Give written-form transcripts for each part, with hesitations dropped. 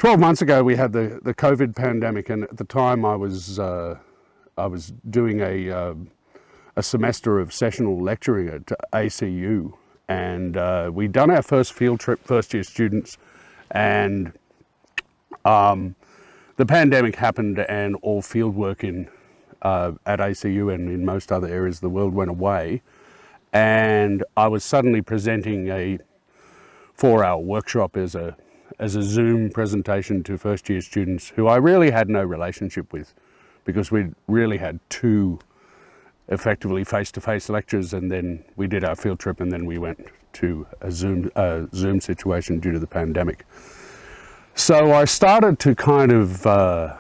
12 months ago we had the COVID pandemic, and at the time I was doing a semester of sessional lecturing at ACU, and we'd done our first field trip, first year students, and the pandemic happened and all field work at ACU and in most other areas of the world went away, and I was suddenly presenting a 4-hour workshop as a Zoom presentation to first year students who I really had no relationship with, because we really had 2 effectively face-to-face lectures, and then we did our field trip, and then we went to a Zoom situation due to the pandemic. So I started to kind of, I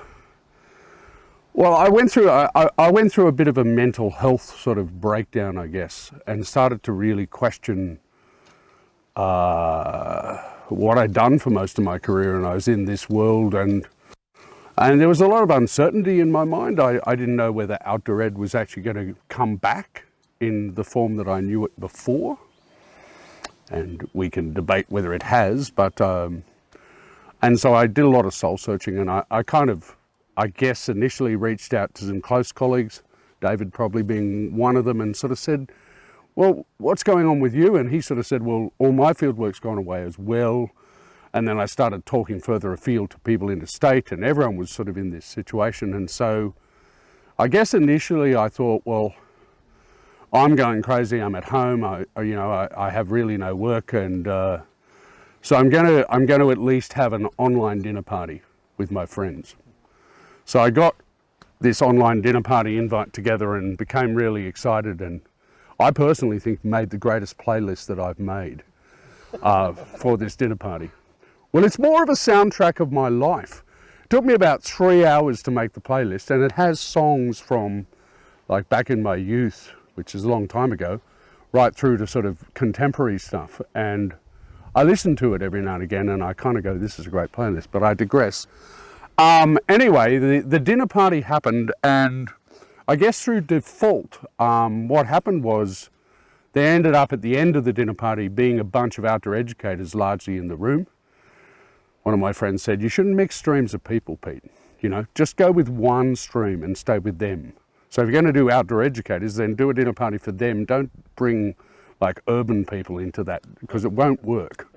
went through a bit of a mental health sort of breakdown, I guess, and started to really question what I'd done for most of my career, and I was in this world, and there was a lot of uncertainty in my mind. I didn't know whether outdoor ed was actually going to come back in the form that I knew it before, and we can debate whether it has, but and so I did a lot of soul searching, and I guess initially reached out to some close colleagues, David probably being one of them, and sort of said, well, what's going on with you? And he sort of said, well, all my field work's gone away as well. And then I started talking further afield to people interstate, and everyone was sort of in this situation. And so I guess initially I thought, well, I'm going crazy, I'm at home, I have really no work, and so I'm going to at least have an online dinner party with my friends. So I got this online dinner party invite together and became really excited, and I personally think made the greatest playlist that I've made for this dinner party. Well, it's more of a soundtrack of my life. It took me about 3 hours to make the playlist, and it has songs from like back in my youth, which is a long time ago, right through to sort of contemporary stuff. And I listen to it every now and again, and I kind of go, this is a great playlist, but I digress. Anyway, the dinner party happened, and I guess through default, what happened was there ended up at the end of the dinner party being a bunch of outdoor educators largely in the room. One of my friends said, you shouldn't mix streams of people, Pete. Just go with one stream and stay with them. So if you're going to do outdoor educators, then do a dinner party for them. Don't bring like urban people into that, because it won't work,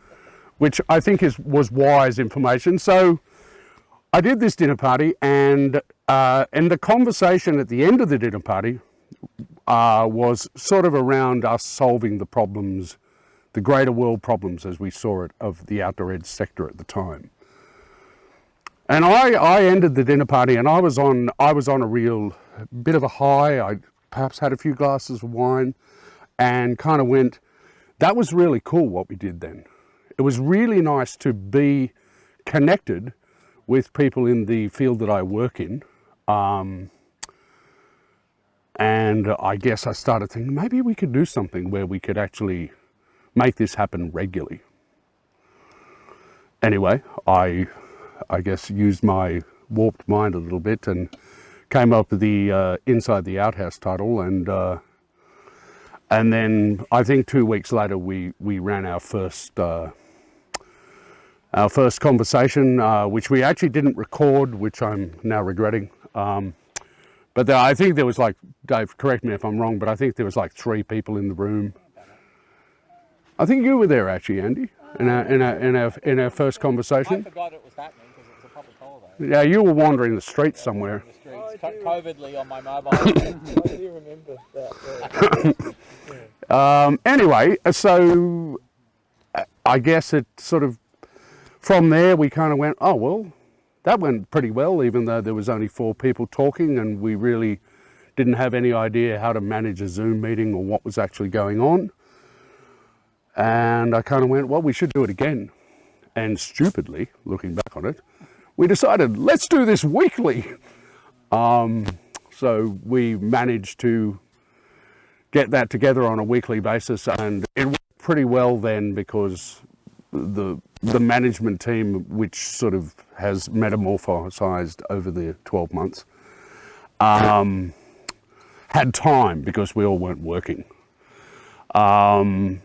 which I think was wise information. So I did this dinner party, and the conversation at the end of the dinner party was sort of around us solving the problems, the greater world problems as we saw it, of the outdoor ed sector at the time. And I ended the dinner party, and I was on a real bit of a high. I perhaps had a few glasses of wine, and kind of went, that was really cool what we did then. It was really nice to be connected with people in the field that I work in. And I guess I started thinking, maybe we could do something where we could actually make this happen regularly. Anyway, I guess used my warped mind a little bit and came up with the Inside the OutHaus title, and then I think 2 weeks later we ran our first conversation, which we actually didn't record, which I'm now regretting. But I think there was like, Dave, correct me if I'm wrong, but I think there was like 3 people in the room. I think you were there actually, Andy, in our first conversation. I forgot it was happening because it was a public holiday. Yeah, you were wandering the streets somewhere. COVIDly on my mobile. I do remember that. Anyway, so I guess it sort of, from there we kind of went, oh well, that went pretty well, even though there was only 4 people talking, and we really didn't have any idea how to manage a Zoom meeting or what was actually going on. And I kind of went, well, we should do it again. And stupidly, looking back on it, we decided, let's do this weekly. So we managed to get that together on a weekly basis, and it worked pretty well then, because the management team, which sort of has metamorphosized over the 12 months, had time because we all weren't working. And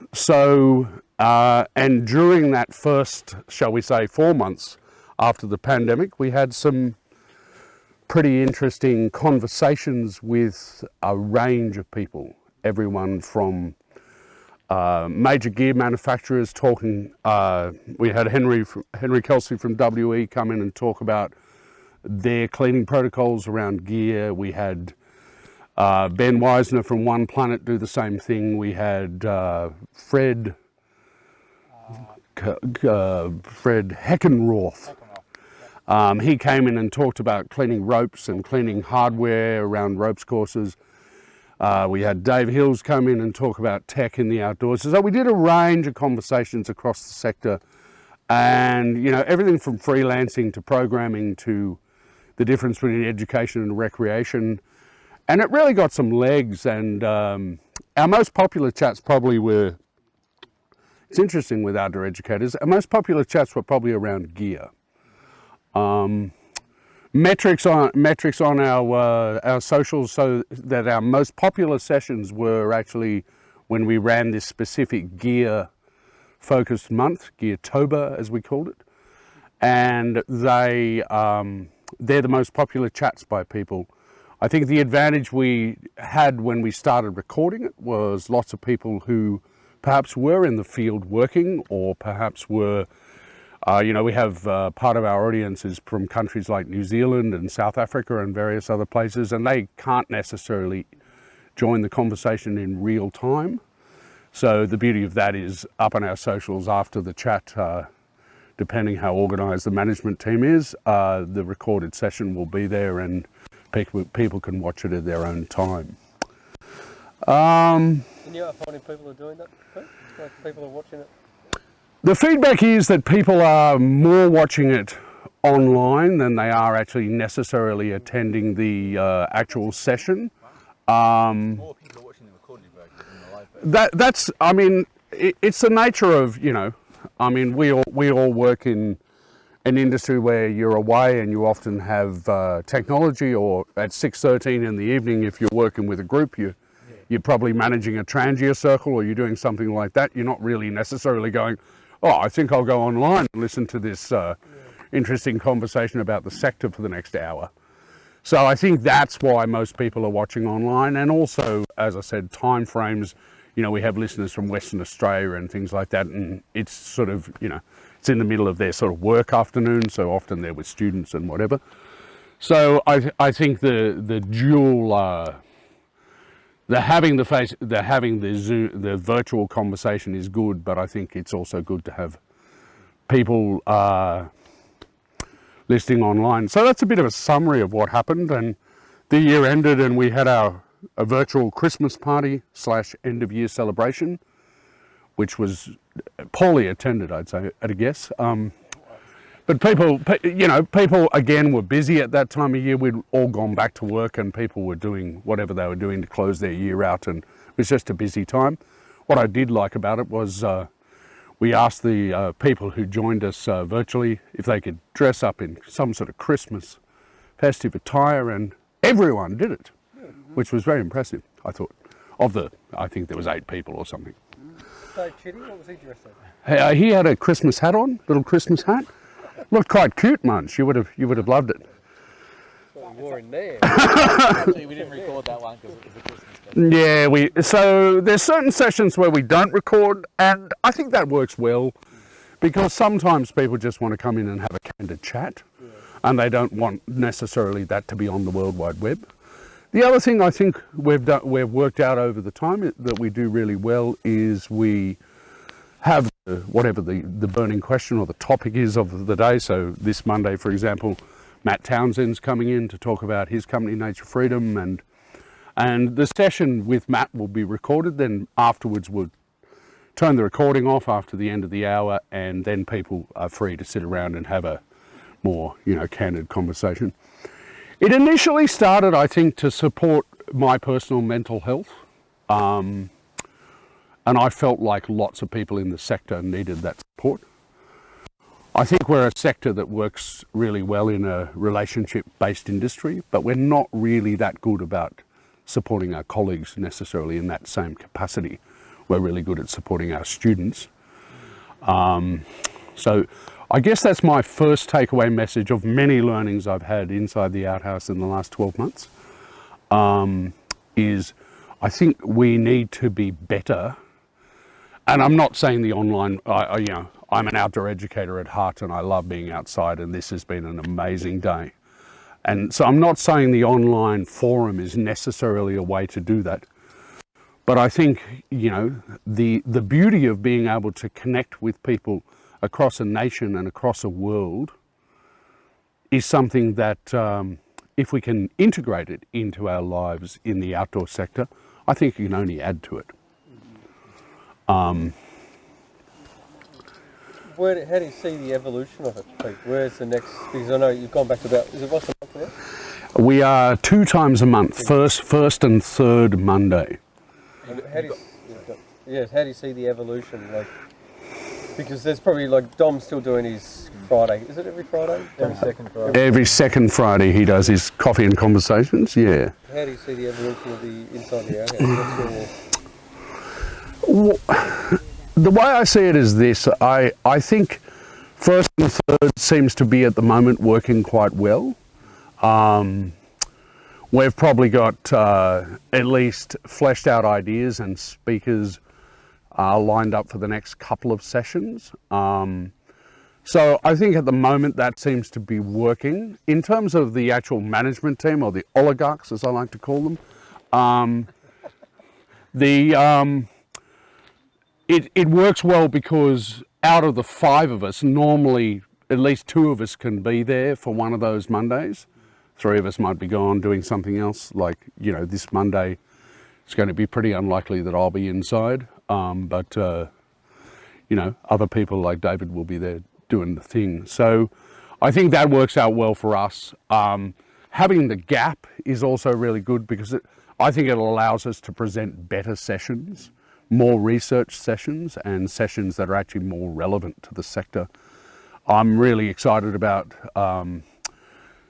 during that first, shall we say, 4 months, after the pandemic, we had some pretty interesting conversations with a range of people, everyone from major gear manufacturers talking. We had Henry Kelsey from WE come in and talk about their cleaning protocols around gear. We had Ben Weisner from One Planet do the same thing. We had Fred Heckenroth. He came in and talked about cleaning ropes and cleaning hardware around ropes courses. We had Dave Hills come in and talk about tech in the outdoors. So we did a range of conversations across the sector, and you know, everything from freelancing to programming to the difference between education and recreation. And it really got some legs, and our most popular chats probably were, it's interesting with outdoor educators, our most popular chats were probably around gear. Metrics on our socials, so that our most popular sessions were actually when we ran this specific gear focused month, Geartober as we called it, and they're the most popular chats by people. I think the advantage we had when we started recording it was lots of people who perhaps were in the field working, or perhaps were you know, we have part of our audience is from countries like New Zealand and South Africa and various other places, and they can't necessarily join the conversation in real time. So the beauty of that is up on our socials after the chat, depending how organised the management team is, the recorded session will be there and people can watch it at their own time. And you are finding people are doing that? Like people are watching it? The feedback is that people are more watching it online than they are actually necessarily attending the actual session. More people are watching the recorded version than the live version. That's, I mean, it's the nature of, you know, I mean, we all work in an industry where you're away and you often have technology, or at 6:13 in the evening, if you're working with a group, you're probably managing a transier circle, or you're doing something like that. You're not really necessarily going, oh, I think I'll go online and listen to this interesting conversation about the sector for the next hour. So I think that's why most people are watching online. And also, as I said, time frames, you know, we have listeners from Western Australia and things like that, and it's sort of, you know, it's in the middle of their sort of work afternoon, so often they're with students and whatever. So I think the dual, having the virtual conversation is good, but I think it's also good to have people listening online. So that's a bit of a summary of what happened, and the year ended and we had a virtual Christmas party / end of year celebration, which was poorly attended, I'd say, at a guess. But people, you know, people again were busy at that time of year. We'd all gone back to work and people were doing whatever they were doing to close their year out, and it was just a busy time. What I did like about it was we asked the people who joined us virtually if they could dress up in some sort of Christmas festive attire, and everyone did it, which was very impressive, I thought. I think there was 8 people or something. So Chitty, what was he dressed as? He had a Christmas hat on, little Christmas hat. Looked quite cute, Munch. You would have loved it. What you wore in there? Actually, we didn't record that one because it was a Christmas special. Yeah, so there's certain sessions where we don't record, and I think that works well, because sometimes people just want to come in and have a candid chat, and they don't want necessarily that to be on the World Wide Web. The other thing I think we've worked out over the time that we do really well is we have whatever the burning question or the topic is of the day. So this Monday, for example, Matt Townsend's coming in to talk about his company, Nature Freedom, and the session with Matt will be recorded. Then afterwards we'll turn the recording off after the end of the hour, and then people are free to sit around and have a more, you know, candid conversation. It initially started, I think, to support my personal mental health. And I felt like lots of people in the sector needed that support. I think we're a sector that works really well in a relationship-based industry, but we're not really that good about supporting our colleagues necessarily in that same capacity. We're really good at supporting our students. So I guess that's my first takeaway message of many learnings I've had inside the OutHaus in the last 12 months, is I think we need to be better. And I'm not saying the online, you know, I'm an outdoor educator at heart and I love being outside, and this has been an amazing day. And so I'm not saying the online forum is necessarily a way to do that. But I think, you know, the beauty of being able to connect with people across a nation and across a world is something that if we can integrate it into our lives in the outdoor sector, I think it can only add to it. How do you see the evolution of it, Pete? Where's the next? Because I know you've gone back to about, is it once a month now? We are 2 times a month, first and third Monday. And how do you see the evolution? Like, because there's probably like Dom's still doing his Friday. Is it every Friday? Every second Friday. Every second Friday he does his coffee and conversations, yeah. How do you see the evolution of the Inside the OutHaus? The way I see it is this, I think first and third seems to be at the moment working quite well. We've probably got at least fleshed out ideas and speakers lined up for the next couple of sessions. So I think at the moment that seems to be working. In terms of the actual management team, or the oligarchs as I like to call them, it works well because out of the 5 of us, normally at least 2 of us can be there for one of those Mondays. 3 of us might be gone doing something else, like, you know, this Monday it's going to be pretty unlikely that I'll be inside, but you know, other people like David will be there doing the thing. So I think that works out well for us. Having the gap is also really good because I think it allows us to present better sessions, more research sessions, and sessions that are actually more relevant to the sector. I'm really excited about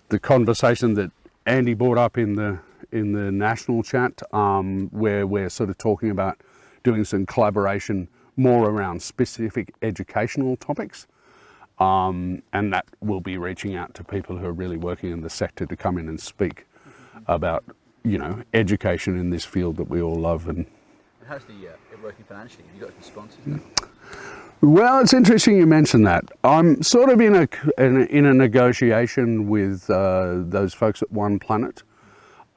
the conversation that Andy brought up in the national chat, where we're sort of talking about doing some collaboration more around specific educational topics, and that will be reaching out to people who are really working in the sector to come in and speak about, you know, education in this field that we all love. And how's it working financially? Have you got some sponsors now? Well, it's interesting you mentioned that. I'm sort of in a negotiation with those folks at One Planet,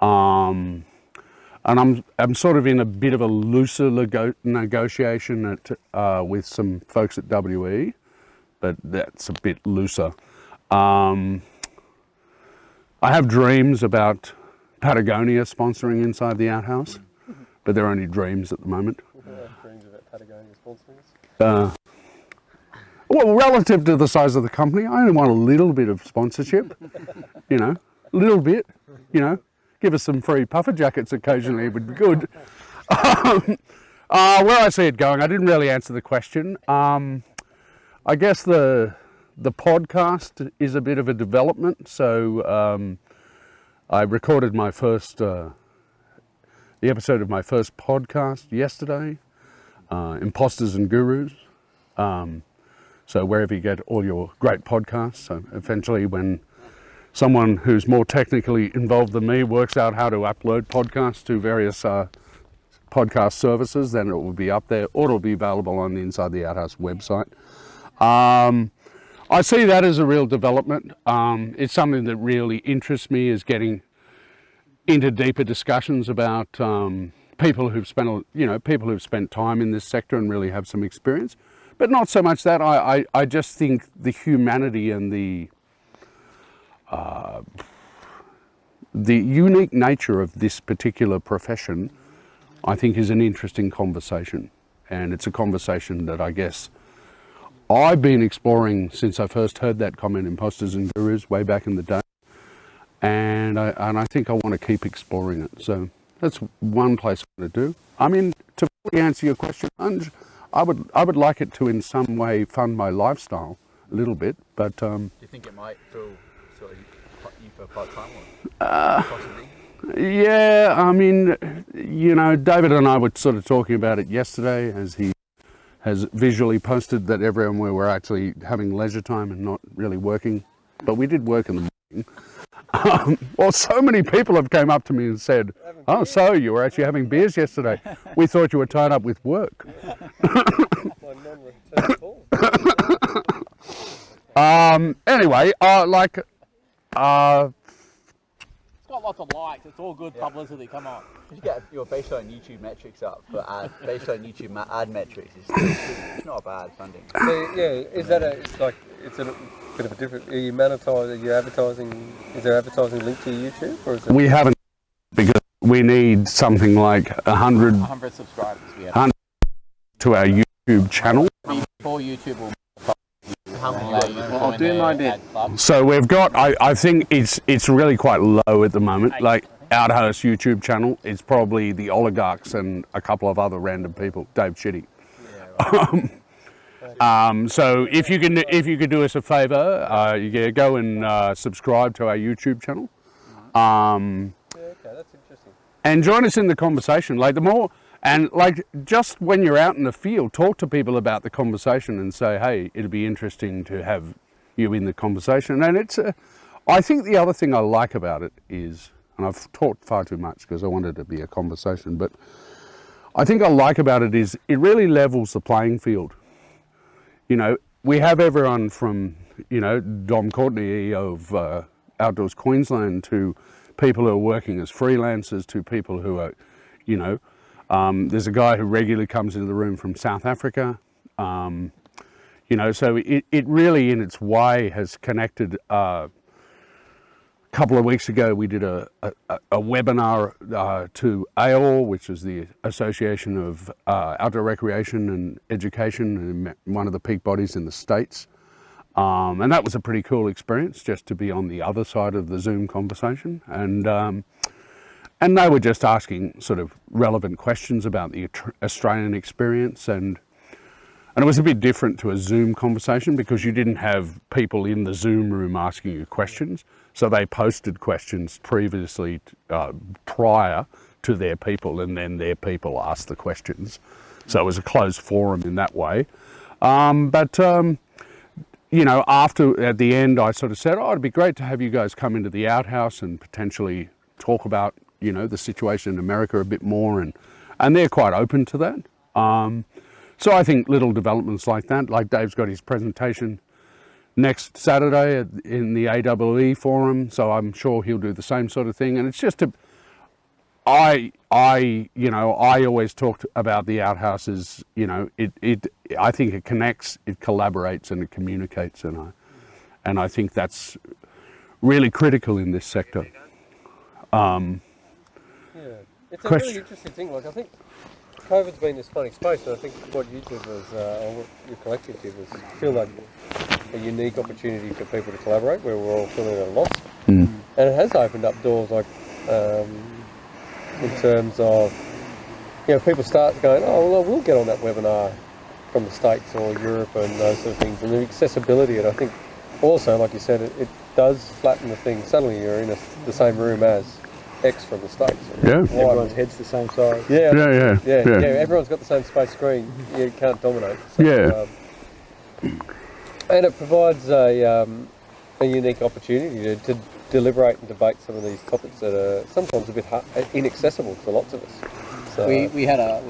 and I'm sort of in a bit of a looser negotiation with some folks at WE, but that's a bit looser. I have dreams about Patagonia sponsoring Inside the OutHaus, but they're only dreams at the moment. Dreams about Patagonia sponsoring us? Well, relative to the size of the company, I only want a little bit of sponsorship, you know, a little bit, you know, give us some free puffer jackets occasionally would be good. Where I see it going, I didn't really answer the question. I guess the podcast is a bit of a development. So I recorded my first, the episode of my first podcast yesterday, Imposters and Gurus. So wherever you get all your great podcasts, so eventually when someone who's more technically involved than me works out how to upload podcasts to various podcast services, then it will be up there, or it'll be available on the Inside the OutHaus website. I see that as a real development. It's something that really interests me, is getting into deeper discussions about people who've spent time in this sector and really have some experience. But not so much that. I just think the humanity and the unique nature of this particular profession, I think, is an interesting conversation. And it's a conversation that I guess I've been exploring since I first heard that comment, Imposters and Gurus, way back in the day. And I think I want to keep exploring it. So that's one place I'm going to do. I mean, to fully answer your question, Ange, I would like it to in some way fund my lifestyle a little bit, but do you think it might feel sort of you for part-time, or possibly? Yeah, I mean, you know, David and I were sort of talking about it yesterday, as he has visually posted that everyone were actually having leisure time and not really working. But we did work in the morning. Well, so many people have came up to me and said, "Oh, so you were actually having beers yesterday? We thought you were tied up with work." Anyway, It's got lots of likes. It's all good publicity. Come on. You get your baseline YouTube metrics up for baseline YouTube ad metrics. It's not bad funding. So, yeah, is that it's a bit of a different? Are you monetizing? Are you advertising? Is there advertising linked to YouTube, or is it? we haven't, because we need something like 100 subscribers. We have. to our YouTube channel. Before YouTube will. I'll do my bit. So we've got, I think it's really quite low at the moment. Like OutHaus YouTube channel, it's probably the oligarchs and a couple of other random people. Dave Chitty. So if you could do us a favour, you go and subscribe to our YouTube channel. Okay, that's interesting. And join us in the conversation. Like the more, and like just when you're out in the field, talk to people about the conversation and say, hey, it'd be interesting to have you in the conversation. And it's, I think the other thing I like about it is, and I've talked far too much because I wanted it to be a conversation, but I think I like about it is it really levels the playing field. You know, we have everyone from, you know, Dom Courtney of Outdoors Queensland to people who are working as freelancers to people who are, you know, there's a guy who regularly comes into the room from South Africa. You know, so it really in its way has connected. A couple of weeks ago we did a webinar to AOR, which is the Association of Outdoor Recreation and Education, one of the peak bodies in the States. And that was a pretty cool experience, just to be on the other side of the Zoom conversation. And they were just asking sort of relevant questions about the Australian experience, and it was a bit different to a Zoom conversation because you didn't have people in the Zoom room asking you questions. So they posted questions previously, prior to their people, and then their people asked the questions. So it was a closed forum in that way. You know, at the end, I sort of said, oh, it'd be great to have you guys come into the OutHaus and potentially talk about, you know, the situation in America a bit more, and they're quite open to that. So I think little developments like that, like Dave's got his presentation next Saturday in the AEE forum, so I'm sure he'll do the same sort of thing. And it's just I always talked about the OutHaus as, you know, I think it connects, it collaborates, and it communicates, and I think that's really critical in this sector. It's a really interesting thing. Like, I think COVID's been this funny space, and I think what you did was, or what your collective did was feel like a unique opportunity for people to collaborate, where we're all feeling at a loss. And it has opened up doors, like in terms of, you know, people start going, oh, well, we'll get on that webinar from the States or Europe and those sort of things, and the accessibility. And I think also, like you said, it does flatten the thing. Suddenly you're in the same room as X from the States. Yeah. Everyone's head's the same size. Yeah. Everyone's got the same space screen. You can't dominate. So, and it provides a unique opportunity to deliberate and debate some of these topics that are sometimes a bit inaccessible to lots of us. So, we had a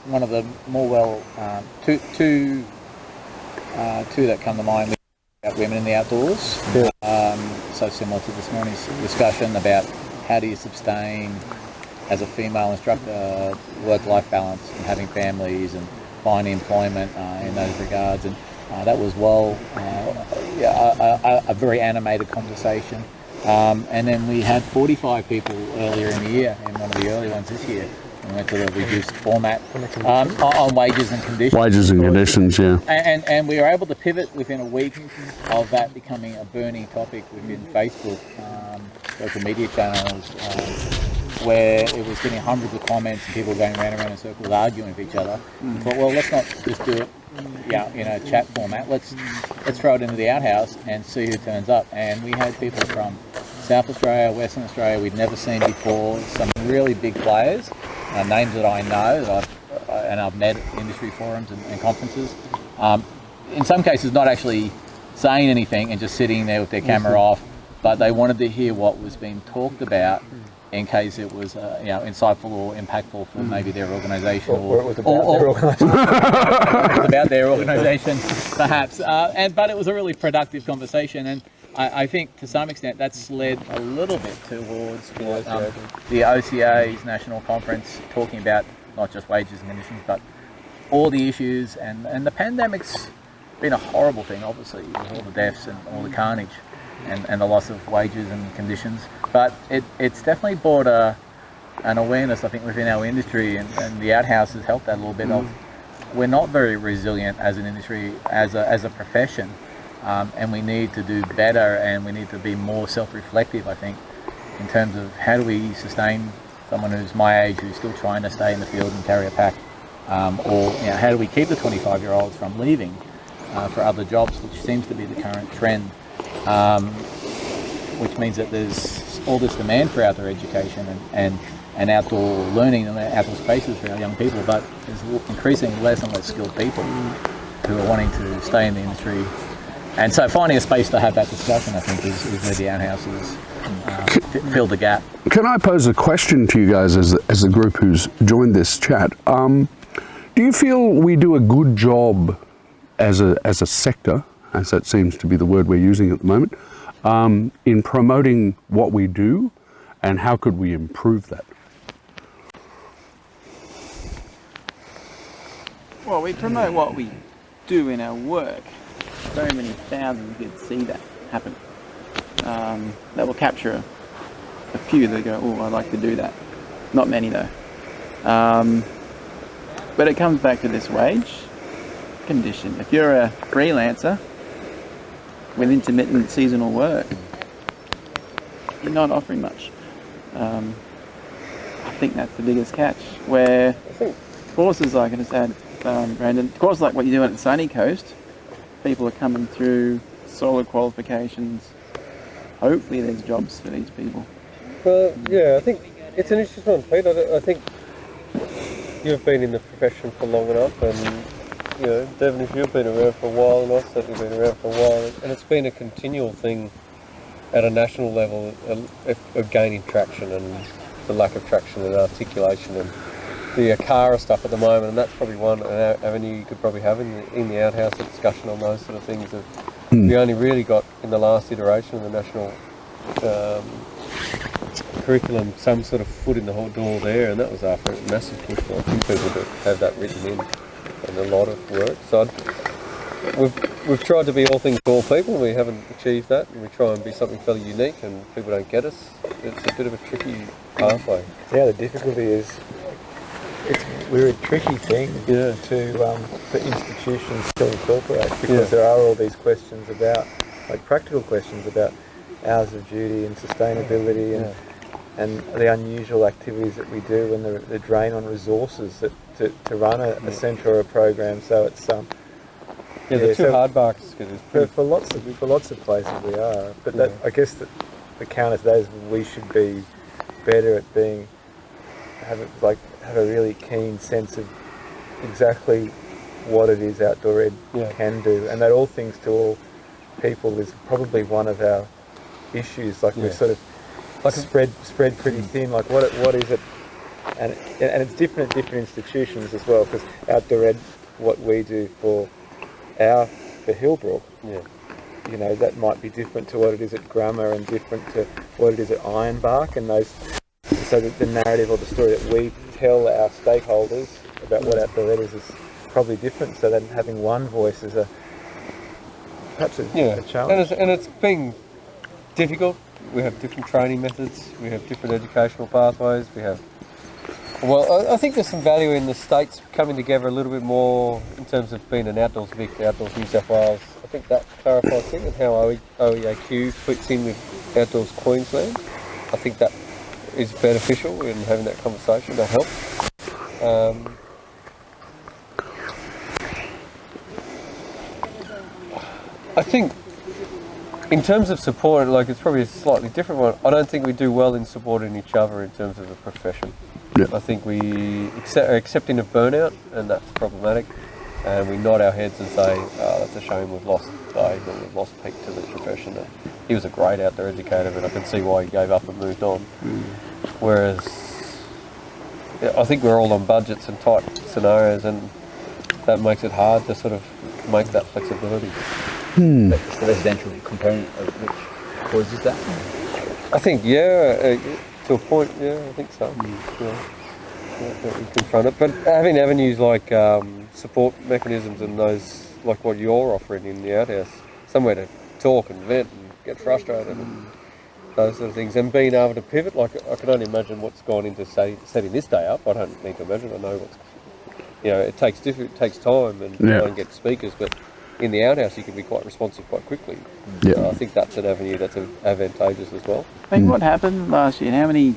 one of the more two that come to mind about women in the outdoors. So similar to this morning's discussion about how do you sustain as a female instructor work-life balance and having families and finding employment in those regards, and that was a very animated conversation. And then we had 45 people earlier in the year, in one of the early ones this year. We went to the reduced format on wages and conditions. Wages and conditions, yeah. And we were able to pivot within a week of that becoming a burning topic within Facebook, social media channels, where it was getting hundreds of comments and people going round and round in circles arguing with each other. But well, let's not just do it, in a chat format. Let's throw it into the OutHaus and see who turns up. And we had people from South Australia, Western Australia we'd never seen before, some really big players, names that I know, that and I've met at industry forums and conferences. In some cases, not actually saying anything and just sitting there with their camera off, but they wanted to hear what was being talked about in case it was insightful or impactful for maybe their organisation, or it was about their organisation, perhaps. But it was a really productive conversation, and I think to some extent that's led a little bit towards what the OCA's national conference, talking about not just wages and conditions, but all the issues, and the pandemic's been a horrible thing, obviously, with all the deaths and all the carnage and the loss of wages and conditions. But it's definitely brought an awareness, I think, within our industry, and the OutHaus has helped that a little bit. Of we're not very resilient as an industry, as a profession, and we need to do better, and we need to be more self-reflective, I think, in terms of how do we sustain someone who's my age who's still trying to stay in the field and carry a pack, or how do we keep the 25-year-olds from leaving for other jobs, which seems to be the current trend, which means that there's all this demand for outdoor education and outdoor learning and outdoor spaces for our young people, but there's increasingly less and less skilled people who are wanting to stay in the industry. And so finding a space to have that discussion, I think, is where the OutHaus has filled the gap. Can I pose a question to you guys as a group who's joined this chat? Do you feel we do a good job as a sector, as that seems to be the word we're using at the moment, in promoting what we do, and how could we improve that? Well, we promote what we do in our work. So many thousands could see that happen. That will capture a few that go, oh, I'd like to do that. Not many though. But it comes back to this wage condition. If you're a freelancer with intermittent seasonal work, you're not offering much. I think that's the biggest catch. Where courses, like I just had, Brandon, courses like what you're doing at Sunny Coast, people are coming through solid qualifications. Hopefully there's jobs for these people. Well, yeah, I think it's an interesting one, Pete. I think you've been in the profession for long enough, and Devon, if you've been around for a while, and I've certainly been around for a while, and it's been a continual thing at a national level of gaining traction and the lack of traction and articulation and the ACARA stuff at the moment, and that's probably one avenue you could probably have in the OutHaus, a discussion on those sort of things. We only really got in the last iteration of the national curriculum some sort of foot in the whole door there, and that was after a massive push for a few people to have that written in and a lot of work. So we've tried to be all things to all people, and we haven't achieved that, and we try and be something fairly unique, and people don't get us. It's a bit of a tricky pathway. Yeah, the difficulty is we're a tricky thing for institutions to incorporate, because there are all these questions about, like practical questions about hours of duty and sustainability and the unusual activities that we do, and the drain on resources to run a centre or a program. So it's the two hard marks for lots of places we are. But that, I guess the counter to that is we should be better at have a really keen sense of exactly what it is outdoor ed can do, and that all things to all people is probably one of our issues. Like we're sort of spread pretty thin. Like what is it? And it's different at different institutions as well, because outdoor ed, what we do for Hillbrook, that might be different to what it is at Grammar, and different to what it is at Ironbark, and those. So that the narrative or the story that we tell our stakeholders about what outdoor ed is probably different. So then having one voice is perhaps a challenge. And it's been difficult. We have different training methods. We have different educational pathways. I think there's some value in the states coming together a little bit more in terms of being an Outdoors Vic, Outdoors New South Wales. I think that clarifies things, and how OEAQ fits in with Outdoors Queensland. I think that is beneficial in having that conversation. That helps. I think in terms of support, it's probably a slightly different one. I don't think we do well in supporting each other in terms of the profession. Yeah. I think we are accepting of burnout, and that's problematic. And we nod our heads and say, oh, that's a shame we've lost Dave, or we've lost Pete to the profession. And he was a great outdoor educator, but I can see why he gave up and moved on. Whereas I think we're all on budgets and tight scenarios, and that makes it hard to sort of make that flexibility. It's the residential component of which causes that. I think, to a point, I think so. We confront it, but having avenues like support mechanisms and those, like what you're offering in the outhouse, somewhere to talk and vent and get frustrated and those sort of things, and being able to pivot, like I can only imagine what's gone into setting this day up. I don't need to imagine. I know what's, it takes time and try and get speakers, but in the outhouse you can be quite responsive quite quickly. Yeah. So I think that's an avenue that's advantageous as well. I think what happened last year, how many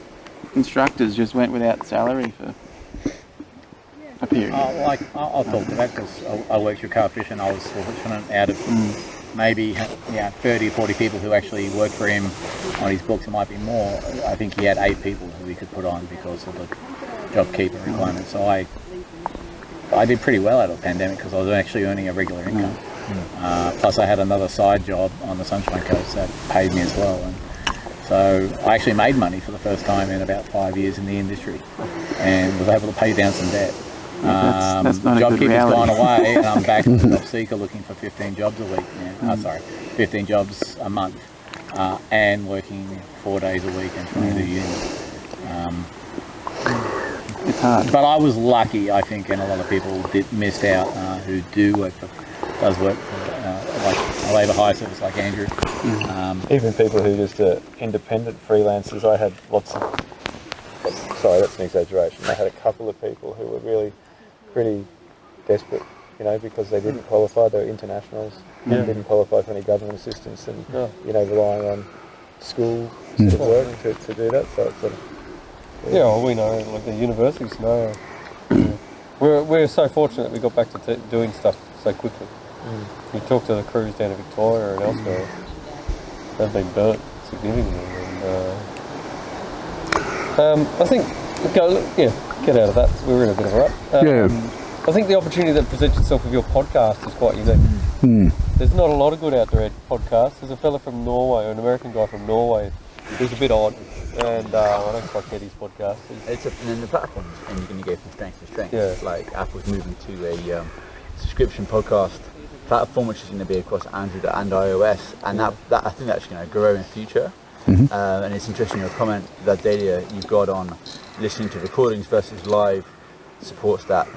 instructors just went without salary for a period? I'll talk to that because I worked with Carl Fisher, and I was fortunate out of maybe 30 or 40 people who actually worked for him on his books. It might be more. I think he had 8 people who he could put on because of the JobKeeper requirement. So I did pretty well out of the pandemic because I was actually earning a regular income. Plus I had another side job on the Sunshine Coast that paid me as well. And so I actually made money for the first time in about 5 years in the industry and was able to pay down some debt. That's not a good JobKeeper's reality. gone away and I'm back as a job seeker looking for 15 jobs a week now. 15 jobs a month and working 4 days a week and trying to do uni. It's hard. But I was lucky, I think, and a lot of people missed out who does work for like a labour hire service like Andrew. Even people who just are independent freelancers, I had lots of, sorry, that's an exaggeration, I had a couple of people who were really pretty desperate, because they didn't qualify, they were internationals, didn't qualify for any government assistance and, relying on school sort of work to do that, so it's sort of... we know, like the universities know. We're so fortunate that we got back to doing stuff so quickly. You talk to the crews down in Victoria and elsewhere, they've been burnt significantly. And I think, get out of that, we're in a bit of a rut. I think the opportunity that presents itself with your podcast is quite unique. There's not a lot of good outdoor ed podcasts. There's a fella from Norway, an American guy from Norway, who's a bit odd. And I don't quite get his podcast. And then the platforms, and you're going to go from strength to strength. Yeah. Like Apple's moving to a subscription podcast platform, which is going to be across Android and iOS, and that I think that's going to grow in the future. And it's interesting your comment, that data you've got on listening to recordings versus live supports that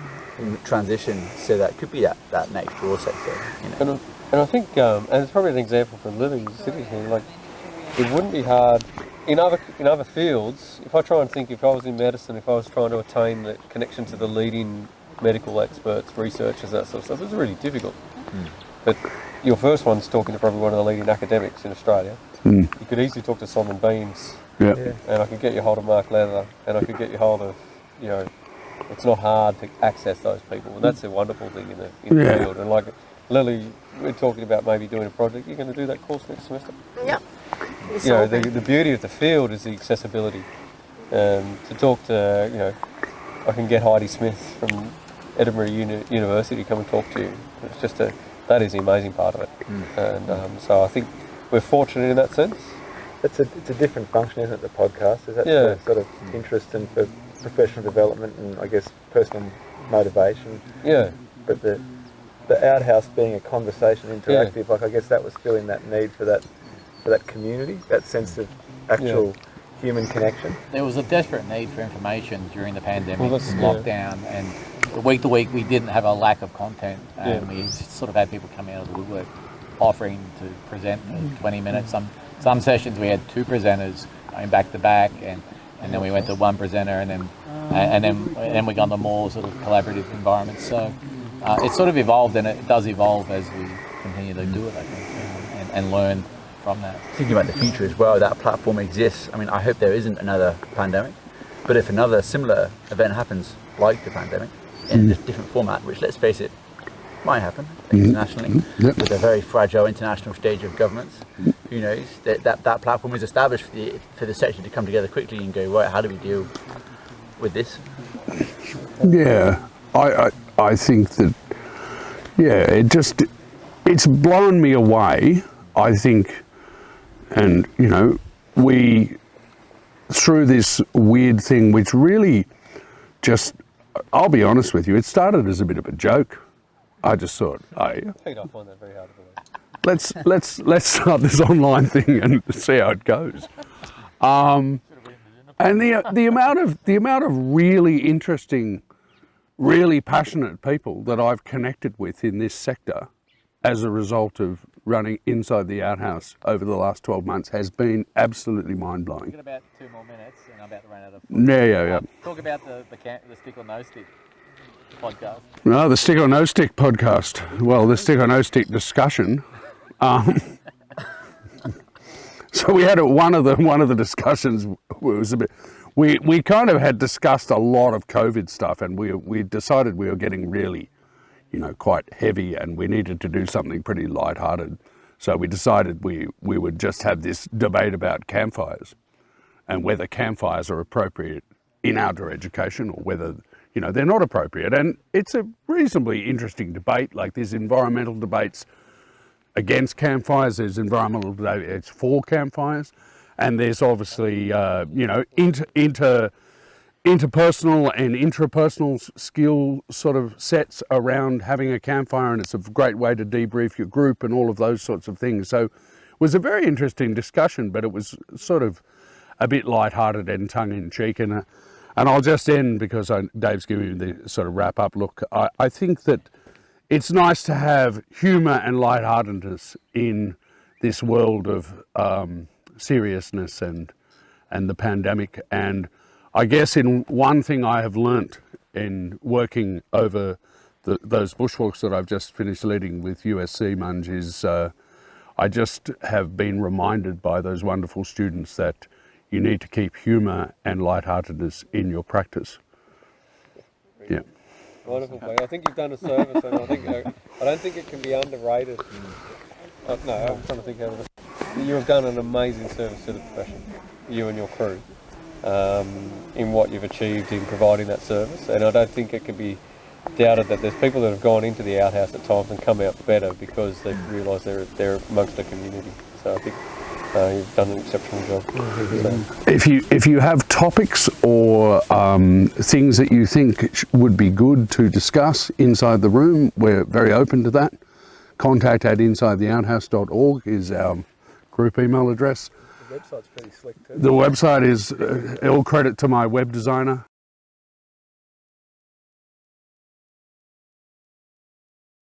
transition, so that could be that next draw sector. And I think, and it's probably an example for living cities here, like it wouldn't be hard in other fields. If I try and think, if I was in medicine, if I was trying to attain the connection to the leading medical experts, researchers, that sort of stuff, it's really difficult. But your first one's talking to probably one of the leading academics in Australia. You could easily talk to Simon Beams, and I could get you hold of Mark Leather, and I could get you hold of, it's not hard to access those people, and that's a wonderful thing in the field. And like Lily, we're talking about maybe doing a project. You're going to do that course next semester? Yep. The beauty of the field is the accessibility. To talk to, I can get Heidi Smith from Edinburgh University to come and talk to you. It's just that is the amazing part of it. And so I think we're fortunate in that sense. It's a different function, isn't it, the podcast? Is that the sort of interest in for professional development and I guess personal motivation? Yeah. But the outhouse being a conversation, interactive, like I guess that was filling that need for that community, that sense of actual human connection. There was a desperate need for information during the pandemic lockdown, and week to week we didn't have a lack of content, and we sort of had people coming out of the woodwork offering to present 20 minutes. Some sessions we had 2 presenters going back to back, and then we went to 1 presenter, and then we got into more sort of collaborative environments. So it sort of evolved, and it does evolve as we continue to do it, I think, and learn from that. Thinking about the future as well, that platform exists. I mean, I hope there isn't another pandemic, but if another similar event happens, like the pandemic, in a different format, which, let's face it, might happen internationally, with a very fragile international stage of governments, who knows, that platform is established for the sector to come together quickly and go, right, how do we deal with this? Yeah, I think that, yeah, it's blown me away, I think, and, you know, we, through this weird thing, which really just, I'll be honest with you, it started as a bit of a joke. I just thought, Pete, I find that very hard to believe. let's start this online thing and see how it goes. And the amount of really interesting, really passionate people that I've connected with in this sector as a result of running Inside the OutHaus over the last 12 months has been absolutely mind-blowing. We've got about 2 more minutes and I'm about to run out of Yeah. Talk about the stick or no stick podcast. No, the stick or no stick podcast. Well, the stick or no stick discussion. So we had one of the discussions was a bit. We kind of had discussed a lot of COVID stuff, and we decided we were getting really, you know, quite heavy, and we needed to do something pretty lighthearted. So we decided we would just have this debate about campfires, and whether campfires are appropriate in outdoor education or whether, you know, they're not appropriate. And it's a reasonably interesting debate. Like, there's environmental debates against campfires, there's environmental debates for campfires, and there's obviously, you know, interpersonal and intrapersonal skill sort of sets around having a campfire, and it's a great way to debrief your group and all of those sorts of things. So it was a very interesting discussion, but it was sort of a bit lighthearted and tongue-in-cheek. And I'll just end, because Dave's giving me the sort of wrap-up look. I think that it's nice to have humour and lightheartedness in this world of seriousness and the pandemic. And I guess in one thing I have learnt in working over those bushwalks that I've just finished leading with USC Munge is I just have been reminded by those wonderful students that you need to keep humour and lightheartedness in your practice. Yeah. Wonderful, Pete. I think you've done a service, and I don't think it can be underrated. No, I'm trying to think how to. You have done an amazing service to the profession, you and your crew, in what you've achieved in providing that service. And I don't think it can be doubted that there's people that have gone into the OutHaus at times and come out better because they've realised they're amongst the community. So I think you've done an exceptional job. So. If you have topics or things that you think would be good to discuss inside the room, we're very open to that. contact@insidetheouthouse.org is our group email address. The website's pretty slick too. The website is all credit to my web designer,